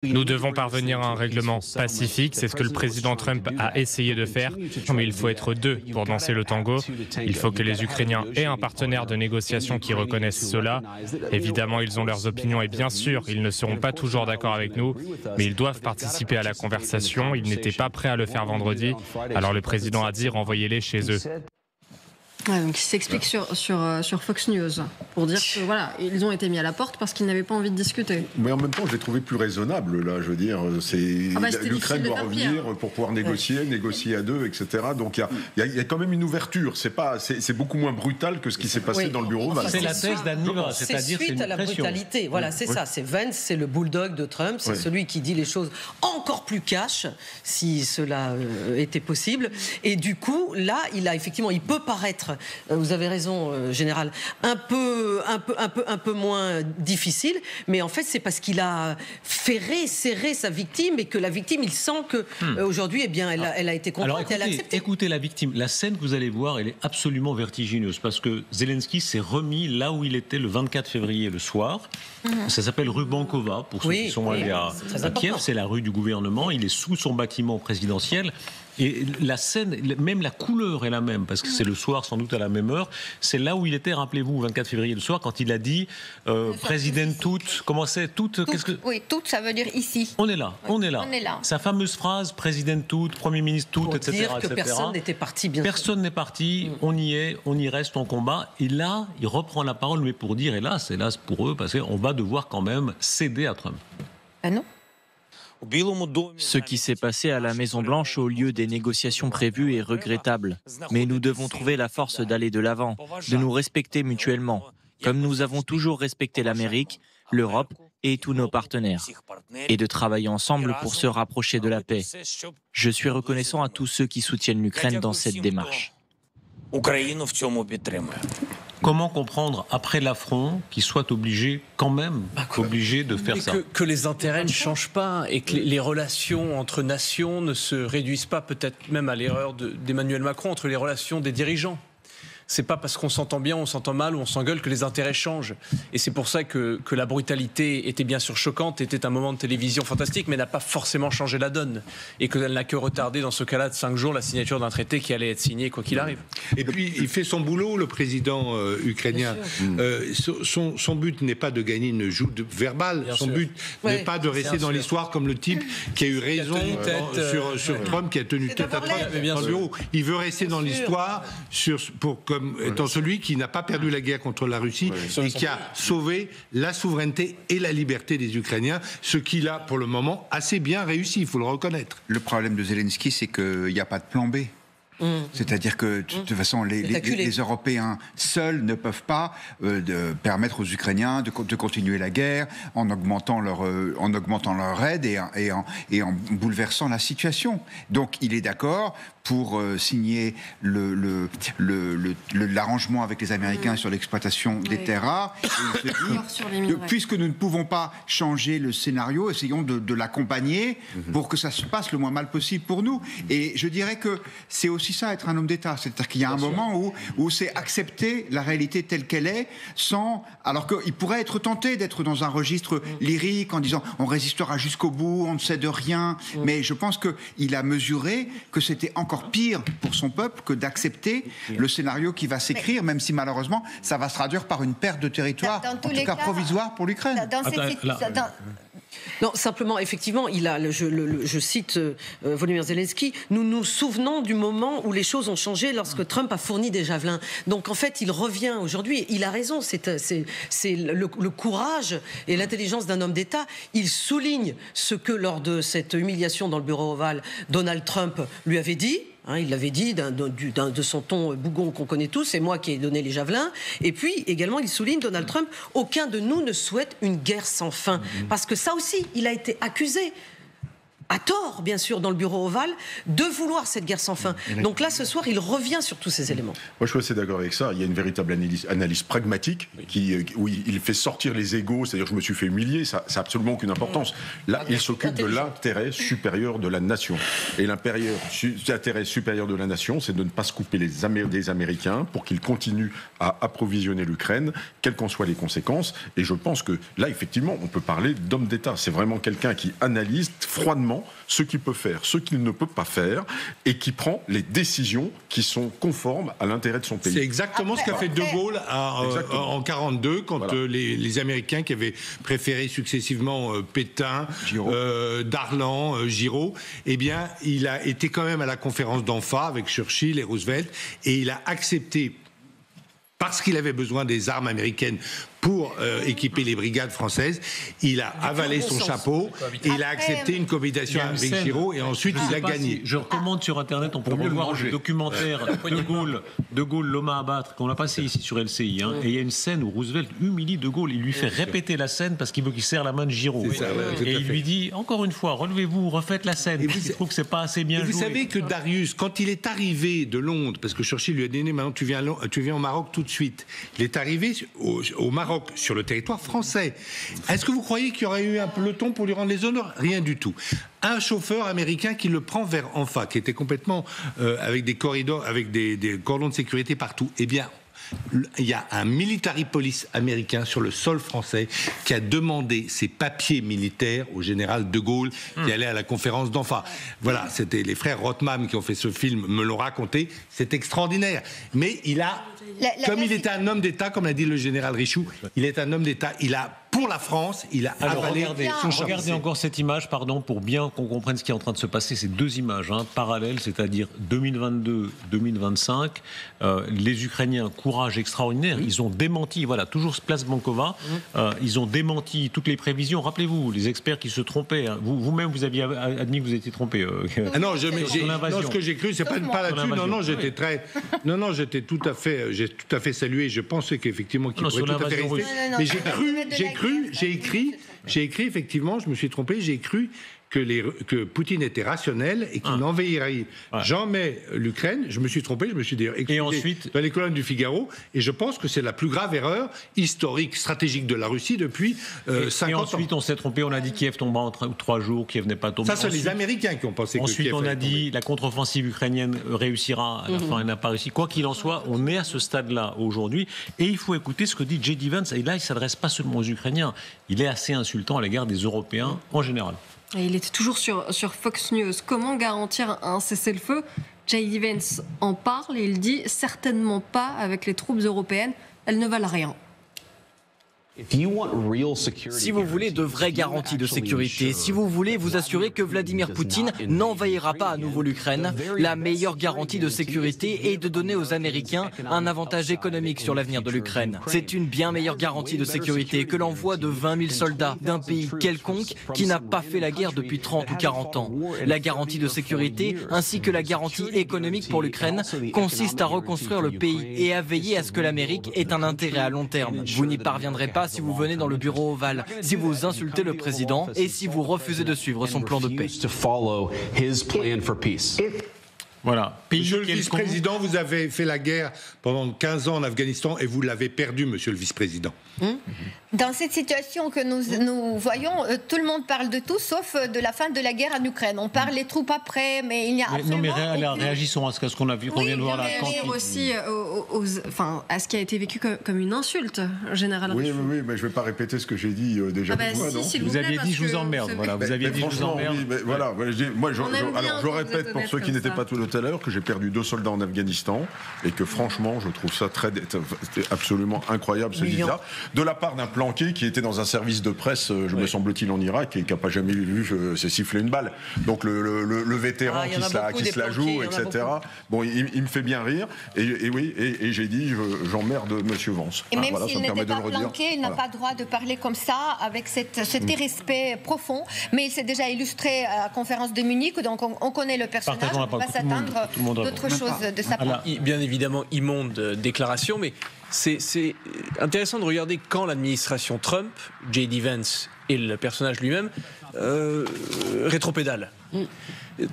Nous devons parvenir à un règlement pacifique, c'est ce que le président Trump a essayé de faire, mais il faut être deux pour danser le tango. Il faut que les Ukrainiens aient un partenaire de négociation qui reconnaisse cela. Évidemment, ils ont leurs opinions et bien sûr, ils ne seront pas toujours d'accord avec nous, mais ils doivent participer à la conversation. Ils n'étaient pas prêts à le faire vendredi, alors le président a dit renvoyez-les chez eux. Ouais, donc il s'explique sur Fox News pour dire que voilà, ils ont été mis à la porte parce qu'ils n'avaient pas envie de discuter. Mais en même temps, je l'ai trouvé plus raisonnable, là, je veux dire. L'Ukraine doit revenir pour pouvoir négocier à deux, etc. Donc il y a quand même une ouverture. C'est beaucoup moins brutal que ce qui s'est passé dans le bureau. C'est la thèse d'Anne Nivra, c'est-à-dire c'est suite à la brutalité. Voilà, c'est ça. C'est Vance, c'est le bulldog de Trump, c'est celui qui dit les choses encore plus cash, si cela était possible. Et du coup, là, il peut paraître, vous avez raison, Général, un peu moins difficile, mais en fait, c'est parce qu'il a serré sa victime et que la victime, il sent que aujourd'hui, eh bien, elle a été contente, elle a accepté. Écoutez la victime. La scène que vous allez voir, elle est absolument vertigineuse parce que Zelensky s'est remis là où il était le 24 février le soir. Ça s'appelle rue Bankova pour ceux qui sont allés à Kiev. C'est la rue du gouvernement. Il est sous son bâtiment présidentiel. Et la scène, même la couleur est la même, parce que c'est le soir, sans doute à la même heure. C'est là où il était, rappelez-vous, 24 février le soir, quand il a dit Président toute. Comment c'est toute, Oui, toute, ça veut dire ici. On est là. Sa fameuse phrase Président toute, Premier ministre toute, etc. Pour dire que personne n'était parti, bien sûr. Personne n'est parti, on y est, on y reste, on combat. Et là, il reprend la parole, mais pour dire, hélas pour eux, parce qu'on va devoir quand même céder à Trump. Ah non. Ce qui s'est passé à la Maison-Blanche au lieu des négociations prévues est regrettable. Mais nous devons trouver la force d'aller de l'avant, de nous respecter mutuellement, comme nous avons toujours respecté l'Amérique, l'Europe et tous nos partenaires, et de travailler ensemble pour se rapprocher de la paix. Je suis reconnaissant à tous ceux qui soutiennent l'Ukraine dans cette démarche. Comment comprendre, après l'affront, qu'ils soient obligés, quand même, de faire ça ? Que les intérêts ne changent pas et que les relations entre nations ne se réduisent pas, peut-être même à l'erreur d'Emmanuel Macron, entre les relations des dirigeants. C'est pas parce qu'on s'entend bien, on s'entend mal ou on s'engueule que les intérêts changent. Et c'est pour ça que la brutalité était bien sûr choquante, était un moment de télévision fantastique, mais n'a pas forcément changé la donne. Et qu'elle n'a que retardé, dans ce cas-là, de 5 jours, la signature d'un traité qui allait être signé quoi qu'il arrive. Et puis, il fait son boulot, le président ukrainien. Son but n'est pas de gagner une joute verbale. Son but n'est pas de rester dans l'histoire comme le type qui a eu raison sur Trump, qui a tenu tête à Trump dans le bureau. Il veut rester dans l'histoire comme étant celui qui n'a pas perdu la guerre contre la Russie et qui a sauvé la souveraineté et la liberté des Ukrainiens, ce qu'il a pour le moment assez bien réussi, il faut le reconnaître. Le problème de Zelensky, c'est qu'il n'y a pas de plan B. C'est-à-dire que, de toute façon, les Européens seuls ne peuvent pas permettre aux Ukrainiens de continuer la guerre en augmentant leur aide et en bouleversant la situation. Donc, il est d'accord pour signer l'arrangement avec les Américains sur l'exploitation des terres rares. Puisque nous ne pouvons pas changer le scénario, essayons de l'accompagner pour que ça se passe le moins mal possible pour nous. Et je dirais que c'est aussi ça, être un homme d'État. C'est-à-dire qu'il y a un moment où c'est accepter la réalité telle qu'elle est, alors qu'il pourrait être tenté d'être dans un registre lyrique en disant on résistera jusqu'au bout, on ne cède rien. Mais je pense qu'il a mesuré que c'était encore pire pour son peuple que d'accepter le scénario qui va s'écrire, même si malheureusement ça va se traduire par une perte de territoire, en tout cas provisoire pour l'Ukraine. Non, simplement, effectivement, je cite Volodymyr Zelensky, nous nous souvenons du moment où les choses ont changé lorsque Trump a fourni des javelins. Donc en fait, il revient aujourd'hui, il a raison, c'est le courage et l'intelligence d'un homme d'État. Il souligne ce que lors de cette humiliation dans le bureau ovale, Donald Trump lui avait dit. Il l'avait dit de son ton bougon qu'on connaît tous, c'est moi qui ai donné les javelins. Et puis également, il souligne, Donald Trump, aucun de nous ne souhaite une guerre sans fin. Parce que ça aussi, il a été accusé à tort, bien sûr, dans le bureau ovale, de vouloir cette guerre sans fin. Donc là, ce soir, il revient sur tous ces éléments. Moi, je suis assez d'accord avec ça. Il y a une véritable analyse pragmatique où il fait sortir les égos, c'est-à-dire je me suis fait humilier, ça n'a absolument aucune importance. Là, il s'occupe de l'intérêt supérieur de la nation. Et l'intérêt supérieur de la nation, c'est de ne pas se couper des Américains pour qu'ils continuent à approvisionner l'Ukraine, quelles qu'en soient les conséquences. Et je pense que là, effectivement, on peut parler d'homme d'État. C'est vraiment quelqu'un qui analyse froidement ce qu'il peut faire, ce qu'il ne peut pas faire, et qui prend les décisions qui sont conformes à l'intérêt de son pays. C'est exactement ce qu'a fait De Gaulle en 1942, quand les Américains qui avaient préféré successivement Pétain, Darlan, Giraud, eh bien, il a été quand même à la conférence d'Anfa avec Churchill et Roosevelt, et il a accepté, parce qu'il avait besoin des armes américaines pour équiper les brigades françaises, il a avalé son chapeau et il a accepté une cohabitation avec Giraud et ensuite il a gagné. Je recommande sur Internet, on peut revoir le documentaire De Gaulle, l'homme à abattre, qu'on a passé ici sur LCI. Et il y a une scène où Roosevelt humilie De Gaulle, il lui fait répéter la scène parce qu'il veut qu'il serre la main de Giraud. Et il lui dit, encore une fois, relevez-vous, refaites la scène. Il trouve que c'est pas assez bien joué. Vous savez que Darius, quand il est arrivé de Londres, parce que Churchill lui a dit, maintenant tu viens au Maroc tout de suite, il est arrivé au Maroc sur le territoire français. Est-ce que vous croyez qu'il y aurait eu un peloton pour lui rendre les honneurs? Rien du tout. Un chauffeur américain qui le prend vers Anfa, qui était complètement avec des corridors, avec des cordons de sécurité partout. Eh bien, il y a un military police américain sur le sol français qui a demandé ses papiers militaires au général de Gaulle qui allait à la conférence d'Anfa. Voilà, c'était les frères Rothman qui ont fait ce film, me l'ont raconté. C'est extraordinaire. Mais il a, comme il était un homme d'État, comme l'a dit le général Richoux, il est un homme d'État, il a, pour la France, il a avalé son chapeau. Regardez encore cette image, pardon, pour bien qu'on comprenne ce qui est en train de se passer. C'est deux images parallèles, c'est-à-dire 2022-2025. Les Ukrainiens, courage extraordinaire, ils ont démenti, voilà, toujours place Bankova, ils ont démenti toutes les prévisions. Rappelez-vous, les experts qui se trompaient. Vous-même, vous aviez admis que vous étiez trompé. Non, ce que j'ai cru, c'est pas là-dessus. Non, j'étais tout à fait, j'ai tout à fait salué. Je pensais qu'effectivement, qu'il pourrait tout à fait rester. Mais j'ai écrit effectivement, je me suis trompé, j'ai cru que Poutine était rationnel et qu'il n'envahirait jamais l'Ukraine. Je me suis trompé, je me suis d'ailleurs excusé dans les colonnes du Figaro, et je pense que c'est la plus grave erreur historique, stratégique de la Russie depuis 50 ans. Et ensuite, on s'est trompé, on a dit Kiev tombera en 3 jours, Kiev n'est pas tombé. Ça, c'est les Américains qui ont pensé que Kiev Ensuite, on a dit la contre-offensive ukrainienne réussira, à la fin, elle n'a pas réussi. Quoi qu'il en soit, on est à ce stade-là aujourd'hui, et il faut écouter ce que dit J.D. Vance, et là, il ne s'adresse pas seulement aux Ukrainiens, il est assez insultant à l'égard des Européens en général. Et il était toujours sur Fox News. Comment garantir un cessez-le-feu? J.D. Vance en parle et il dit certainement pas avec les troupes européennes, elles ne valent rien. Si vous voulez de vraies garanties de sécurité, si vous voulez vous assurer que Vladimir Poutine n'envahira pas à nouveau l'Ukraine, la meilleure garantie de sécurité est de donner aux Américains un avantage économique sur l'avenir de l'Ukraine. C'est une bien meilleure garantie de sécurité que l'envoi de 20 000 soldats d'un pays quelconque qui n'a pas fait la guerre depuis 30 ou 40 ans. La garantie de sécurité ainsi que la garantie économique pour l'Ukraine consiste à reconstruire le pays et à veiller à ce que l'Amérique ait un intérêt à long terme. Vous n'y parviendrez pas si vous venez dans le bureau ovale, si vous insultez le président et si vous refusez de suivre son plan de paix. Voilà. Monsieur le vice-président, vous avez fait la guerre pendant 15 ans en Afghanistan et vous l'avez perdu, monsieur le vice-président. Dans cette situation que nous voyons, tout le monde parle de tout sauf de la fin de la guerre en Ukraine. On parle les troupes après, mais il n'y a absolument... Non, mais réagissons à ce qu'on a vu, qu'on vient de voir là. Aussi à ce qui a été vécu comme une insulte générale. Oui, mais je ne vais pas répéter ce que j'ai dit déjà. Vous aviez dit je vous emmerde. Voilà, vous aviez dit je vous emmerde. Voilà, je répète pour ceux qui n'étaient pas tout à l'heure que j'ai perdu 2 soldats en Afghanistan et que franchement, je trouve ça absolument incroyable ce disque-là. De la part d'un planqué qui était dans un service de presse, me semble-t-il, en Irak et qui n'a pas jamais vu se siffler une balle. Donc le vétéran qui se la joue, etc. Bon, il me fait bien rire. Et j'ai dit, j'emmerde Monsieur Vance. Et même s'il n'était pas planqué, il n'a pas le droit de parler comme ça, avec cet irrespect profond. Mais il s'est déjà illustré à la conférence de Munich, donc on connaît le personnage, on ne peut pas s'attendre d'autres choses de sa part. Bien évidemment, immonde déclaration, mais c'est intéressant de regarder quand l'administration Trump, J.D. Vance et le personnage lui-même rétropédale.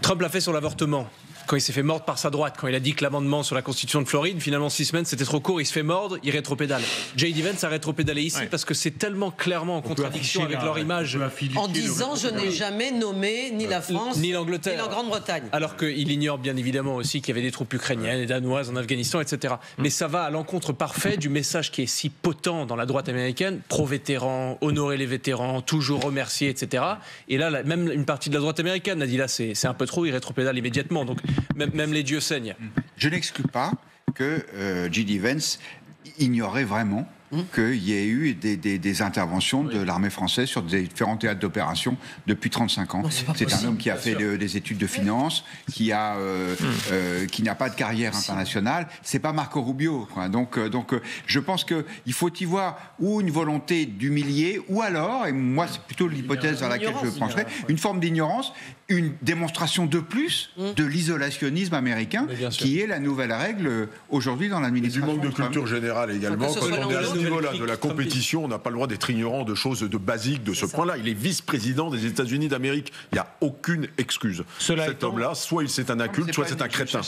Trump l'a fait sur l'avortement. Quand il s'est fait mordre par sa droite, quand il a dit que l'amendement sur la Constitution de Floride, finalement 6 semaines c'était trop court, il se fait mordre, il rétropédale. J.D. Vance a rétropédalé ici parce que c'est tellement clairement en contradiction avec leur image. En disant je n'ai jamais nommé ni la France, ni l'Angleterre, ni la Grande-Bretagne. Alors qu'il ignore bien évidemment aussi qu'il y avait des troupes ukrainiennes et danoises en Afghanistan, etc. Mais ça va à l'encontre parfait du message qui est si potent dans la droite américaine, pro-vétérans, honorer les vétérans, toujours remercier, etc. Et là, même une partie de la droite américaine a dit là c'est un peu trop, il rétropédale immédiatement. Donc même les dieux saignent. Je n'exclus pas que J.D. Vance ignorait vraiment qu'il y ait eu des interventions de l'armée française sur des différents théâtres d'opération depuis 35 ans. C'est un homme qui a fait des études de finance, qui n'a pas de carrière internationale. C'est pas Marco Rubio, quoi. Donc, je pense qu'il faut y voir ou une volonté d'humilier, ou alors, et moi c'est plutôt l'hypothèse vers laquelle je pencherais, une forme d'ignorance, une démonstration de plus de l'isolationnisme américain, qui est la nouvelle règle aujourd'hui dans l'administration. Et du manque de culture générale également. Quand on est à ce niveau-là de la compétition, on n'a pas le droit d'être ignorant de choses de basiques de ce point-là. Il est vice-président des États-Unis d'Amérique. Il n'y a aucune excuse. Cet homme-là, soit c'est un inculte, soit c'est un crétin.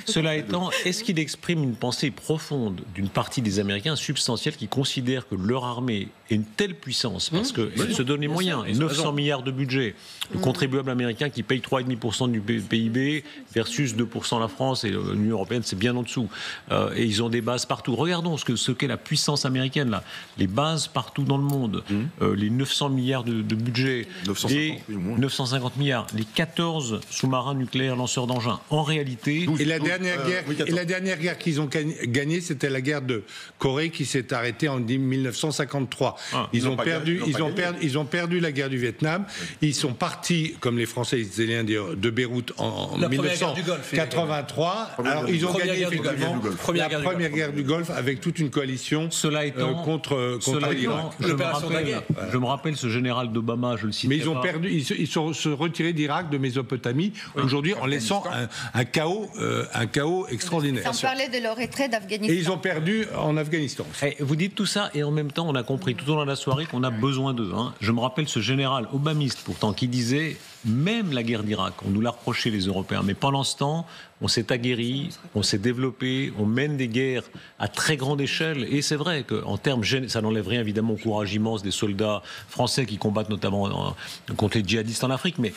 Cela étant, est-ce qu'il exprime une pensée profonde d'une partie des Américains substantielle qui considèrent que leur armée est une telle puissance, parce qu'ils se donnent les moyens, et 900 milliards de budget, le contribuable américain qui paye 3,5% du PIB versus 2% la France et l'Union européenne, c'est bien en dessous. Et ils ont des bases partout. Regardons ce qu'est la puissance américaine, là. Les bases partout dans le monde, les 900 milliards de budget, 950 milliards, les 14 sous-marins nucléaires lanceurs d'engins. En réalité... Et la dernière guerre qu'ils ont gagnée, c'était la guerre de Corée qui s'est arrêtée en 1953. Ils ont perdu la guerre du Vietnam. Ils sont partis, comme les Français et les Indiens, de Beyrouth en 1983. Alors ils ont gagné effectivement la première guerre du Golfe avec toute une coalition contre l'Irak. Je me rappelle ce général d'Obama, je le cite. Mais ils ont perdu, ils sont retirés d'Irak, de Mésopotamie, aujourd'hui en laissant un chaos extraordinaire. Sans parler de leur retrait d'Afghanistan. Et ils ont perdu en Afghanistan. Vous dites tout ça et en même temps on a compris tout au long de la soirée qu'on a besoin d'eux. Je me rappelle ce général obamiste pourtant qui disait même la guerre d'Irak, on nous l'a reproché les Européens, mais pendant ce temps on s'est aguerri, on s'est développé, on mène des guerres à très grande échelle et c'est vrai qu'en termes, ça n'enlève rien évidemment au courage immense des soldats français qui combattent notamment contre les djihadistes en Afrique, mais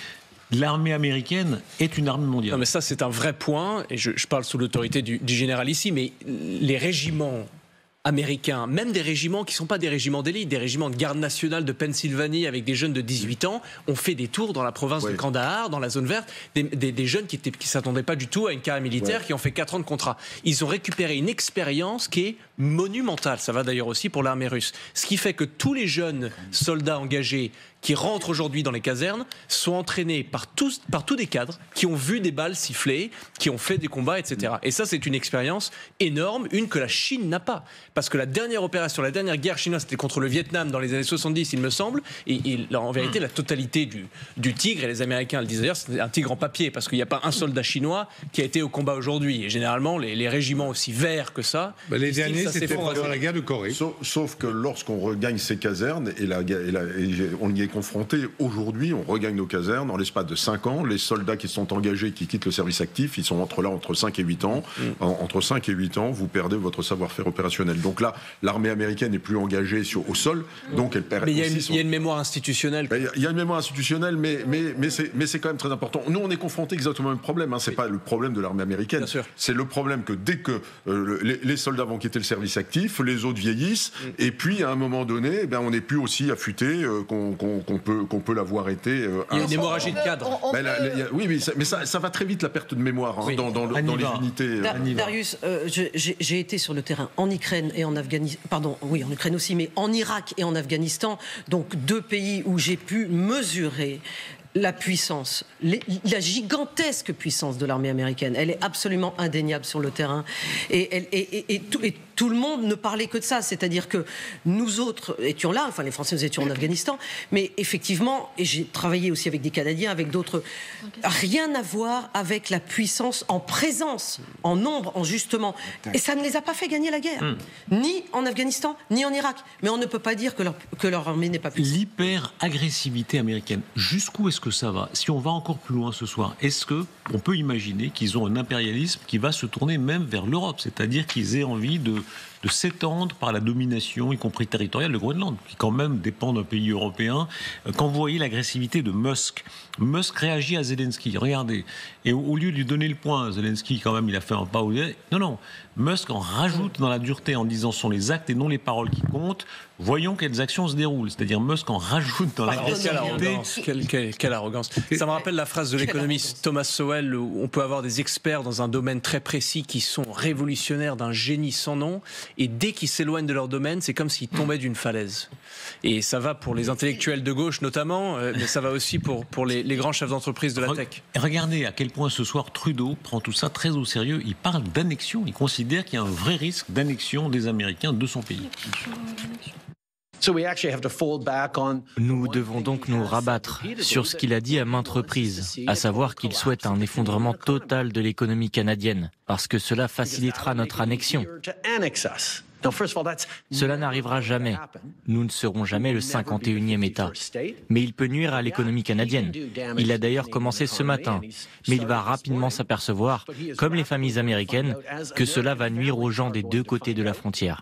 l'armée américaine est une armée mondiale. Non mais ça c'est un vrai point et je parle sous l'autorité du général ici, mais les régiments américains, même des régiments qui ne sont pas des régiments d'élite, des régiments de garde nationale de Pennsylvanie avec des jeunes de 18 ans, ont fait des tours dans la province de Kandahar, dans la zone verte, des jeunes qui ne s'attendaient pas du tout à une carrière militaire, qui ont fait 4 ans de contrat. Ils ont récupéré une expérience qui est monumentale. Ça va d'ailleurs aussi pour l'armée russe. Ce qui fait que tous les jeunes soldats engagés qui rentrent aujourd'hui dans les casernes sont entraînés par tous des cadres qui ont vu des balles siffler, qui ont fait des combats, etc. Et ça, c'est une expérience énorme, une que la Chine n'a pas. Parce que la dernière opération, la dernière guerre chinoise, c'était contre le Vietnam dans les années 70, il me semble. Et en vérité, la totalité du tigre, et les Américains le disent d'ailleurs, c'est un tigre en papier, parce qu'il n'y a pas un soldat chinois qui a été au combat aujourd'hui. Et généralement, les régiments aussi verts que ça... les derniers, c'était pendant la guerre de Corée. Sauf que lorsqu'on regagne ces casernes, et on y est confronté, aujourd'hui, on regagne nos casernes en l'espace de 5 ans. Les soldats qui sont engagés, qui quittent le service actif, ils sont entre 5 et 8 ans. Entre 5 et 8 ans, vous perdez votre savoir-faire opérationnel. Donc là, l'armée américaine n'est plus engagée au sol, donc elle perd. Mais il y a une mémoire institutionnelle. Il y a une mémoire institutionnelle, mais c'est quand même très important. Nous, on est confrontés exactement au même problème. C'est pas le problème de l'armée américaine. C'est le problème que dès que les soldats vont quitter le service actif, les autres vieillissent, et puis à un moment donné, on n'est plus aussi affûté qu'on peut l'avoir été. Il y a une hémorragie de cadre. Oui, mais ça va très vite, la perte de mémoire dans les unités. Darius, j'ai été sur le terrain en Ukraine et en Afghanistan. Pardon, oui, en Ukraine aussi, mais en Irak et en Afghanistan. Donc 2 pays où j'ai pu mesurer la puissance, la gigantesque puissance de l'armée américaine. Elle est absolument indéniable sur le terrain. Et tout le monde ne parlait que de ça. C'est-à-dire que nous autres étions là, enfin les Français, nous étions en Afghanistan, mais effectivement, et j'ai travaillé aussi avec des Canadiens, avec d'autres, rien à voir avec la puissance en présence, en nombre, en justement. Et ça ne les a pas fait gagner la guerre, ni en Afghanistan, ni en Irak. Mais on ne peut pas dire que leur armée n'est pas puissante. L'hyper-agressivité américaine, jusqu'où est-ce que ça va? Si on va encore plus loin ce soir, est-ce qu'on peut imaginer qu'ils ont un impérialisme qui va se tourner même vers l'Europe, c'est-à-dire qu'ils aient envie de s'étendre par la domination, y compris territoriale, de Groenland, qui quand même dépend d'un pays européen. Quand vous voyez l'agressivité de Musk réagit à Zelensky, regardez, et au lieu de lui donner le point, Zelensky quand même il a fait un pas au lieu. Non, Musk en rajoute dans la dureté en disant ce sont les actes et non les paroles qui comptent. Voyons quelles actions se déroulent. C'est-à-dire Musk en rajoute dans l'agressivité. Quelle arrogance. Ça me rappelle la phrase de l'économiste Thomas Sowell où on peut avoir des experts dans un domaine très précis qui sont révolutionnaires d'un génie sans nom et dès qu'ils s'éloignent de leur domaine, c'est comme s'ils tombaient d'une falaise. Et ça va pour les intellectuels de gauche notamment, mais ça va aussi pour les grands chefs d'entreprise de la tech. Regardez à quel point ce soir Trudeau prend tout ça très au sérieux. Il parle d'annexion. Il considère qu'il y a un vrai risque d'annexion des Américains de son pays. Nous devons donc nous rabattre sur ce qu'il a dit à maintes reprises, à savoir qu'il souhaite un effondrement total de l'économie canadienne, parce que cela facilitera notre annexion. Cela n'arrivera jamais. Nous ne serons jamais le 51e État. Mais il peut nuire à l'économie canadienne. Il a d'ailleurs commencé ce matin. Mais il va rapidement s'apercevoir, comme les familles américaines, que cela va nuire aux gens des deux côtés de la frontière.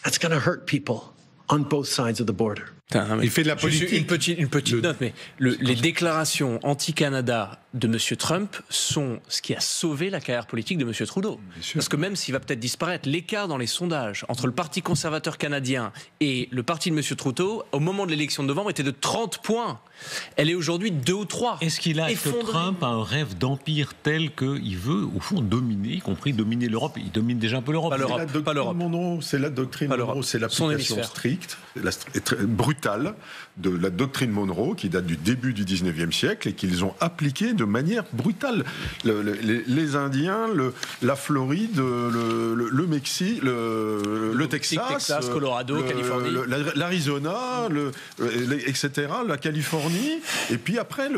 That's going to hurt people on both sides of the border. Il fait de la politique. Une petite note, mais les déclarations anti-Canada de M. Trump sont ce qui a sauvé la carrière politique de M. Trudeau. Parce que même s'il va peut-être disparaître, l'écart dans les sondages entre le Parti conservateur canadien et le parti de M. Trudeau, au moment de l'élection de novembre, était de 30 points. Elle est aujourd'hui 2 ou 3. Est-ce que Trump a un rêve d'empire tel qu'il veut, au fond, dominer, y compris dominer l'Europe? Il domine déjà un peu l'Europe. Pas l'Europe. C'est la doctrine Monroe, c'est l'application stricte, brutale de la doctrine Monroe qui date du début du 19e siècle et qu'ils ont appliquée de manière brutale. Les Indiens, la Floride, le Mexique, le Texas, Colorado, Californie, l'Arizona, etc., la Californie, et puis après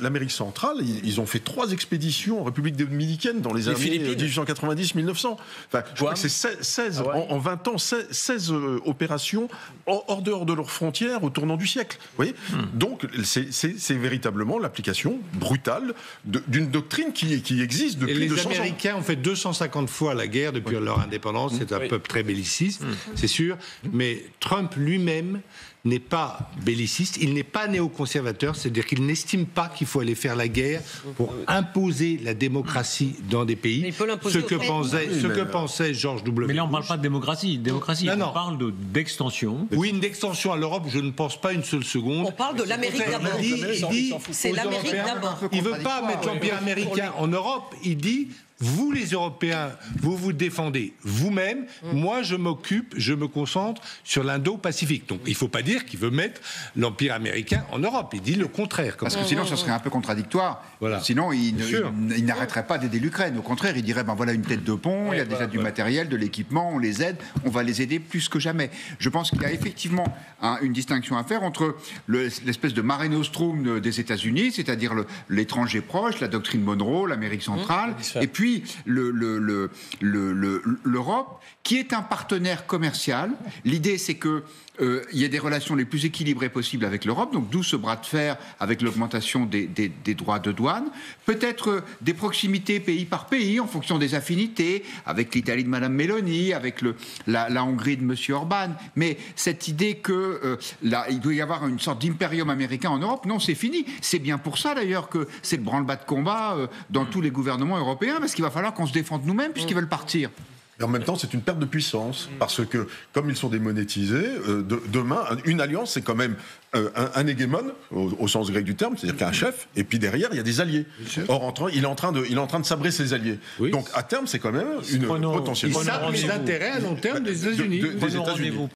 l'Amérique centrale, ils ont fait 3 expéditions en République dominicaine dans les années 1890-1900. Enfin, je crois que c'est 16 en 20 ans, 16 opérations hors dehors de leurs frontières au tournant du siècle. Vous voyez Donc c'est véritablement l'application brutale d'une doctrine qui existe depuis 200 ans. Les Américains ont fait 250 fois la guerre depuis leur indépendance. C'est un peuple très belliciste, c'est sûr. Mais Trump lui-même n'est pas belliciste, il n'est pas néoconservateur, c'est-à-dire qu'il n'estime pas qu'il faut aller faire la guerre pour imposer la démocratie dans des pays. Ce que pensait George W. Mais là, on ne parle pas de démocratie. On parle d'extension. Oui, une extension à l'Europe, je ne pense pas une seule seconde. On parle de l'Amérique d'abord. Il dit c'est l'Amérique d'abord. Il ne veut pas mettre l'Empire américain en Europe, il dit... Vous, les Européens, vous vous défendez vous-même. Moi, je me concentre sur l'Indo-Pacifique. Donc, il ne faut pas dire qu'il veut mettre l'Empire américain en Europe. Il dit le contraire. Parce que sinon, ça serait un peu contradictoire. Voilà. Sinon, il n'arrêterait pas d'aider l'Ukraine. Au contraire, il dirait, voilà une tête de pont, il y a déjà du matériel, de l'équipement, on les aide, on va les aider plus que jamais. Je pense qu'il y a effectivement une distinction à faire entre l'espèce de Mare Nostrum des États-Unis, c'est-à-dire l'étranger proche, la doctrine Monroe, l'Amérique centrale, et puis l'Europe, qui est un partenaire commercial. L'idée, c'est que il y a des relations les plus équilibrées possibles avec l'Europe, donc d'où ce bras de fer avec l'augmentation des droits de douane. Peut-être des proximités pays par pays, en fonction des affinités, avec l'Italie de Mme Meloni, avec la Hongrie de M. Orban. Mais cette idée qu'il doit y avoir une sorte d'impérium américain en Europe, non, c'est fini. C'est bien pour ça, d'ailleurs, que c'est le branle-bas de combat dans tous les gouvernements européens, parce qu'il va falloir qu'on se défende nous-mêmes, puisqu'ils veulent partir. Et en même temps, c'est une perte de puissance, parce que, comme ils sont démonétisés, demain, une alliance, c'est quand même un hégémone, au sens grec du terme, c'est-à-dire qu'il y a un chef, et puis derrière, il y a des alliés. Or, il est en train de sabrer ses alliés. Oui. Donc, à terme, c'est quand même une potentielle... Il sabre les intérêts à long terme des États-Unis.